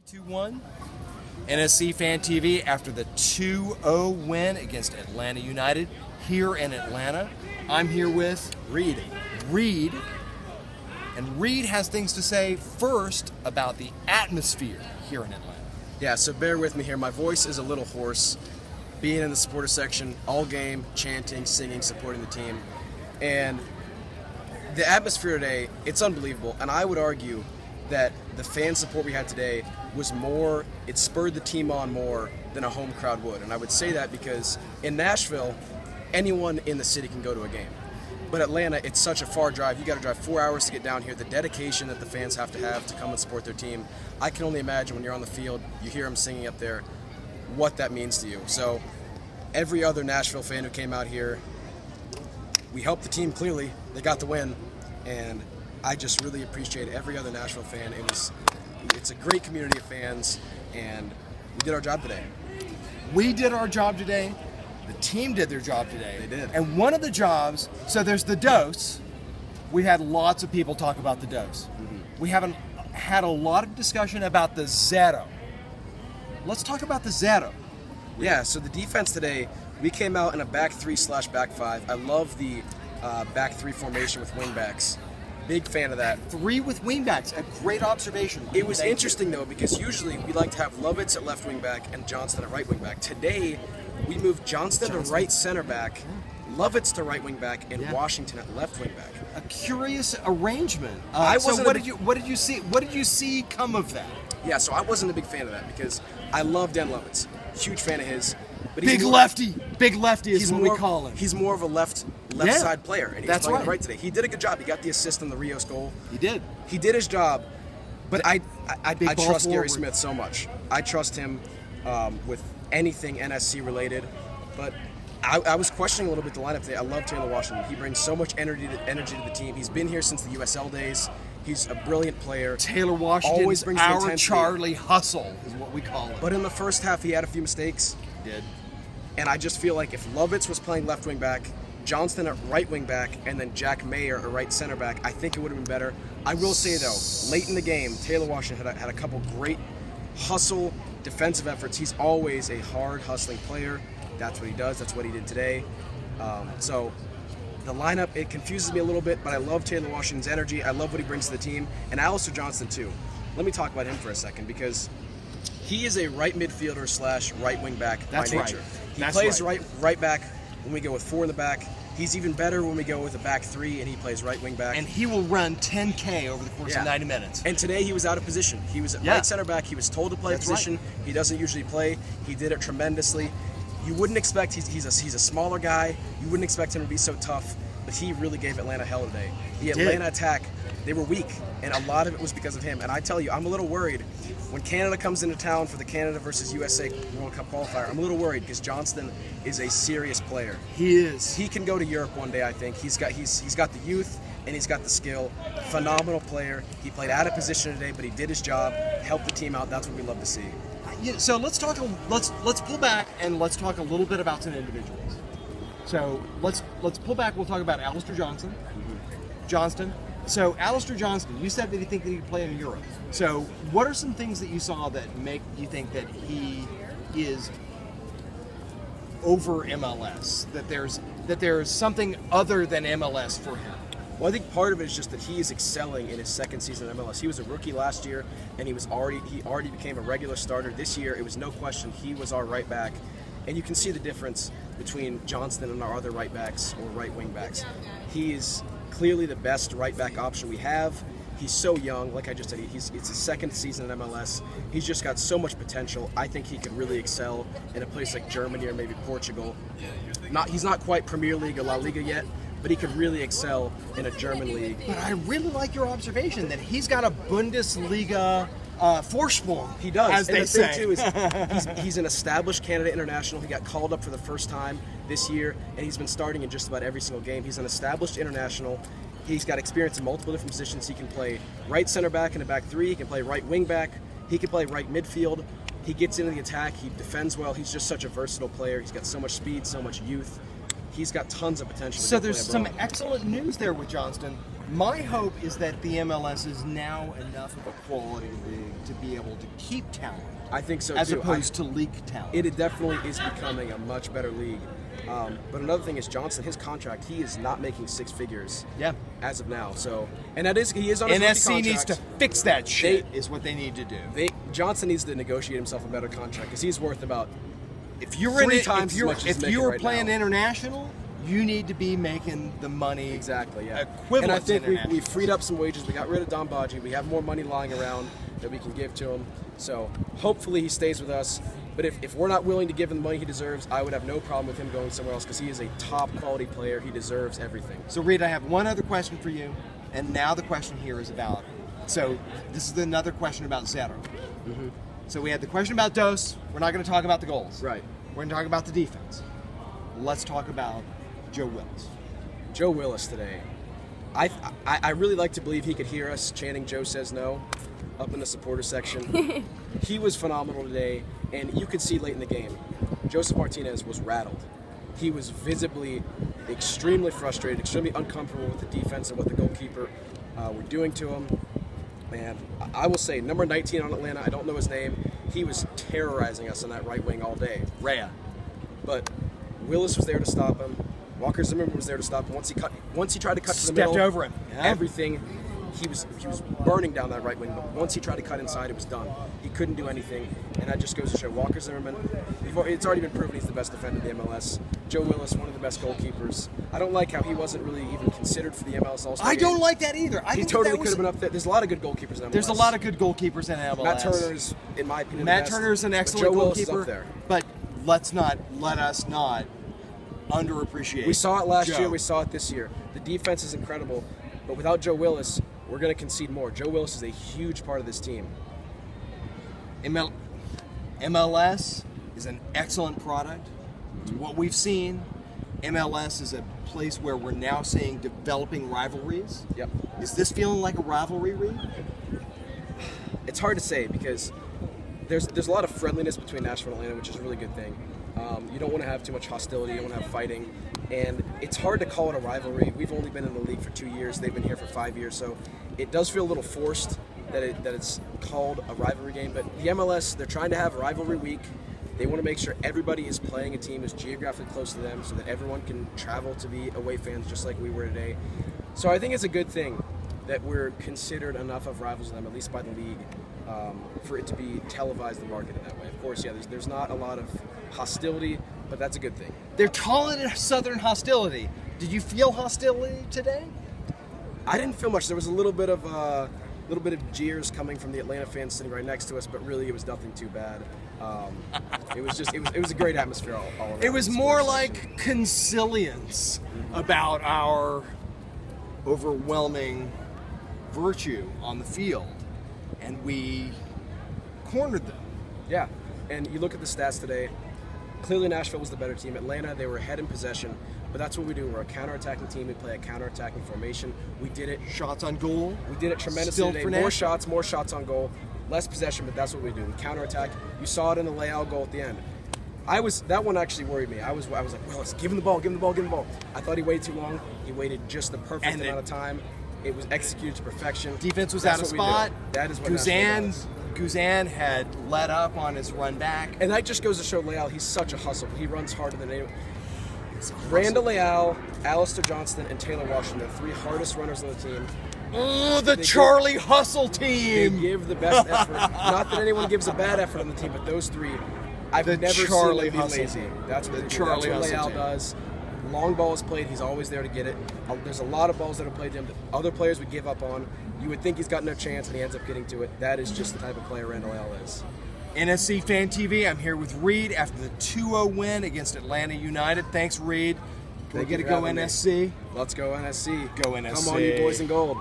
2-1, NSC Fan TV after the 2-0 win against Atlanta United here in Atlanta. I'm here with Reid. And Reid has things to say first about the atmosphere here in Atlanta. Yeah, so bear with me here. My voice is a little hoarse. Being in the supporter section all game, chanting, singing, supporting the team. And the atmosphere today, it's unbelievable. And I would argue that the fan support we had today was more, it spurred the team on more than a home crowd would. And I would say that because in Nashville, anyone in the city can go to a game. But Atlanta, it's such a far drive. You got to drive 4 hours to get down here. The dedication that the fans have to come and support their team. I can only imagine when you're on the field, you hear them singing up there, what that means to you. So every other Nashville fan who came out here, we helped the team clearly. They got the win. And I just really appreciate every other Nashville fan. It's a great community of fans, and we did our job today. We did our job today. The team did their job today. They did. And one of the jobs, so there's the dose. We had lots of people talk about the dose. Mm-hmm. We haven't had a lot of discussion about the zero. Let's talk about the zero. Yeah, so the defense today, we came out in a back 3/back 5. I love the back 3 formation with wingbacks. Big fan of that. 3 with wingbacks, a great observation. It was interesting though, because usually we like to have Lovitz at left wing back and Johnston at right wing back. Today, we moved Johnston to right center back, Lovitz to right wing back, and Washington at left wing back. A curious arrangement. So what did you see? What did you see come of that? Yeah, so I wasn't a big fan of that because I love Dan Lovitz, huge fan of his. But Big lefty is what we call him. He's more of a left side player, and he's playing right today. He did a good job. He got the assist on the Rios goal. He did. He did his job, but I trust Gary forward. Smith so much. I trust him with anything NSC related, but I was questioning a little bit the lineup today. I love Taylor Washington. He brings so much energy to the team. He's been here since the USL days. He's a brilliant player. Taylor Washington always brings the our intensity. Charlie Hustle is what we call him. But in the first half, he had a few mistakes. He did. And I just feel like if Lovitz was playing left wing back, Johnston at right wing back, and then Jack Mayer at right center back, I think it would have been better. I will say though, late in the game, Taylor Washington had a couple great hustle defensive efforts. He's always a hard hustling player. That's what he does. That's what he did today. So the lineup, it confuses me a little bit, but I love Taylor Washington's energy. I love what he brings to the team, and Aleister Johnson too. Let me talk about him for a second because he is a right midfielder / right wing back by nature. He plays right back when we go with 4 in the back. He's even better when we go with a back 3 and he plays right wing back. And he will run 10K over the course of 90 minutes. And today he was out of position. He was at right center back. He was told to play position. He doesn't usually play. He did it tremendously. You wouldn't expect he's a smaller guy. You wouldn't expect him to be so tough, but he really gave Atlanta hell today. The Atlanta attack, they were weak, and a lot of it was because of him. And I tell you, I'm a little worried when Canada comes into town for the Canada versus USA World Cup qualifier. I'm a little worried because Johnston is a serious player. He is. He can go to Europe one day, I think. He's got the youth and he's got the skill. Phenomenal player. He played out of position today, but he did his job, helped the team out. That's what we love to see. Yeah, so let's pull back and let's talk a little bit about some individuals. So let's pull back. We'll talk about Aleister Johnson. Johnston. So Aleister Johnson, you said that you think that he could play in Europe. So what are some things that you saw that make you think that he is over MLS? That there's something other than MLS for him? Well, I think part of it is just that he is excelling in his second season in MLS. He was a rookie last year, and he already became a regular starter. This year, it was no question he was our right back. And you can see the difference between Johnston and our other right backs or right wing backs. He is clearly the best right back option we have. He's so young, like I just said, it's his second season in MLS. He's just got so much potential. I think he could really excel in a place like Germany or maybe Portugal. He's not quite Premier League or La Liga yet, but he could really excel in a German league. But I really like your observation that he's got a Bundesliga Vorsprung. He does. As and they the say. thing too is he's an established Canada international. He got called up for the first time this year, and he's been starting in just about every single game. He's an established international. He's got experience in multiple different positions. He can play right center back in a back 3. He can play right wing back. He can play right midfield. He gets into the attack. He defends well. He's just such a versatile player. He's got so much speed, so much youth. He's got tons of potential. So there's some excellent news there with Johnston. My hope is that the MLS is now enough of a quality league to be able to keep talent. I think so as too. opposed to leak talent. It definitely is becoming a much better league. But another thing is Johnson, his contract, he is not making six figures as of now. So, and that is, he is on his NSC rookie needs to contract. fix that shit, is what they need to do. Johnson needs to negotiate himself a better contract because he's worth about if you're three times as much as if he's making you're right playing now. international, you need to be making the money exactly, equivalent. And I think to we freed up some wages. We got rid of Don Baji. We have more money lying around that we can give to him. So hopefully he stays with us. But if we're not willing to give him the money he deserves, I would have no problem with him going somewhere else because he is a top quality player. He deserves everything. So Reid, I have one other question for you, and now the question here is about. So this is another question about Zero. Mm-hmm. So we had the question about Dos. We're not going to talk about the goals. Right. We're going to talk about the defense. Let's talk about Joe Willis. Joe Willis today. I really like to believe he could hear us chanting "Joe says no" up in the supporter section. He was phenomenal today, and you could see late in the game, Joseph Martinez was rattled. He was visibly extremely frustrated, extremely uncomfortable with the defense and what the goalkeeper were doing to him. And I will say, number 19 on Atlanta, I don't know his name, he was terrorizing us on that right wing all day. Rhea. But Willis was there to stop him. Walker Zimmerman was there to stop him. Once he tried to cut to the middle, stepped over him. Everything. He was burning down that right wing, but once he tried to cut inside, it was done. He couldn't do anything, and that just goes to show Walker Zimmerman. It's already been proven he's the best defender in the MLS. Joe Willis, one of the best goalkeepers. I don't like how he wasn't really even considered for the MLS All-Star I game. don't like that either. He totally could have been up there. There's a lot of good goalkeepers in MLS. There's a lot of good goalkeepers in MLS. Matt Turner's, in my opinion, Matt the best, Turner's an but excellent Joe Willis is goalkeeper. up there. But let us not underappreciate. We saw it last Joe. year. We saw it this year. The defense is incredible, but without Joe Willis, we're going to concede more. Joe Willis is a huge part of this team. MLS is an excellent product. It's what we've seen. MLS is a place where we're now seeing developing rivalries. Yep. Is this feeling like a rivalry, Reid? It's hard to say because there's a lot of friendliness between Nashville and Atlanta, which is a really good thing. You don't want to have too much hostility. You don't want to have fighting. And it's hard to call it a rivalry. We've only been in the league for 2 years. They've been here for 5 years. So it does feel a little forced that it's called a rivalry game. But the MLS, they're trying to have rivalry week. They want to make sure everybody is playing a team that's geographically close to them so that everyone can travel to be away fans just like we were today. So I think it's a good thing that we're considered enough of rivals of them, at least by the league, for it to be televised and marketed that way. Of course, yeah, there's not a lot of hostility, but that's a good thing. They're calling it Southern hostility. Did you feel hostility today? I didn't feel much. There was a little bit of jeers coming from the Atlanta fans sitting right next to us, but really it was nothing too bad. It was a great atmosphere all around. It was more like consilience about our overwhelming virtue on the field, and we cornered them. Yeah, and you look at the stats today. Clearly, Nashville was the better team. Atlanta, they were ahead in possession, but that's what we do. We're a counterattacking team. We play a counterattacking formation. We did it. Shots on goal. We did it tremendously Still today. for More Nashville. shots on goal, less possession, but that's what we do. We counterattack. You saw it in the Leal goal at the end. That one actually worried me. I was like, well, let's give him the ball. I thought he waited too long. He waited just the perfect amount of time. It was executed to perfection. Defense was That's out of what we spot. do. That is what Nashville does. Guzan had let up on his run back. And that just goes to show Leal, he's such a hustle. He runs harder than anyone. Brandon Leal, Aleister Johnson, and Taylor Washington, the three hardest runners on the team. Oh, the Charlie Hustle They team. give the best effort. Not that anyone gives a bad effort on the team, but those three, I've The never Charlie seen them be Hustle lazy. team. That's what The they do. Charlie That's what Hustle Leal team. does. Long ball is played, he's always there to get it. There's a lot of balls that are played to him that other players would give up on. You would think he's got no chance, and he ends up getting to it. That is just the type of player Randall Leal is. NSC Fan TV, I'm here with Reid after the 2-0 win against Atlanta United. Thanks, Reid. We're Thank you going to for go having me. NSC. Let's go NSC. Go NSC. Come on, you boys in gold.